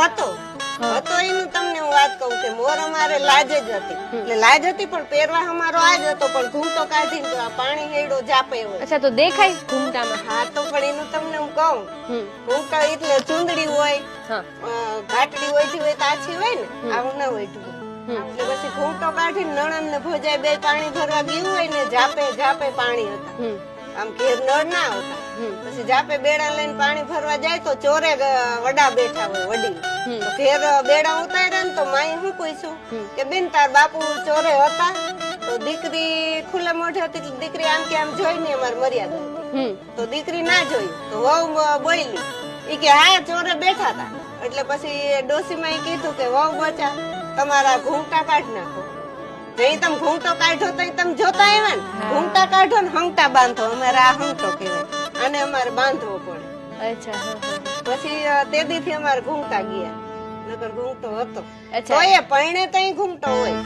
હતો હતો એનું તમને હું વાત કહું કે મોર અમારે લાજ જ હતી, એટલે લાજ હતી પણ પહેરવા અમારો આજ હતો, પણ ઘૂંટો કાઢીને તો આ પાણી હેડો જાપે હોય. અચ્છા, તો દેખાય ઘૂમટામાં? હા, તો પણ એનું તમને હું કહું, ઘૂંટો એટલે ચુંદડી હોય, ઘાટડી ઓઢી હોય તો આછી હોય ને, આવું ના ઓઢવું. એટલે પછી ઘૂંટો કાઢીને નણંદ ને ભોજાય બે પાણી ભરવા ગયું હોય ને, જાપે જાપે પાણી હતા, આમ ઘેર નળ ના આવતા. પછી જાપે બેડા લઈને પાણી ભરવા જાય તો ચોરે વડા બેઠા હોય વડીલ, તો ઘેર બેડા ઉતાર્યા ને તો માઈ હું પૂછ્યું કે બેન તાર બાપુ ચોરે હતા? તો દીકરી ખુલ્લા મોઢે હતી, દીકરી આમ કે આમ જોઈ ને અમારી મર્યાદા હતી, તો દીકરી ના જોઈ તો વહુ બોલી ઈ કે હા ચોરે બેઠા હતા. એટલે પછી ડોસીમાં ઈ કીધું કે વહુ બચા તમારા ઘૂંટા કાઢ નાખો, જઈ તમે ઘૂંટો કાઢો તો તમે જોતા આવ્યા ને, ઘૂંટા કાઢો ને હંગટા બાંધો, અમારે આ હંગટો કહેવાય, આને અમારે બાંધવો પડે. અચ્છા. પછી તે દીથી અમારે ઘૂંટા ગયા, નકર ઘૂંટો હતો તો એ પૈણે તઈ ઘૂંટો હોય.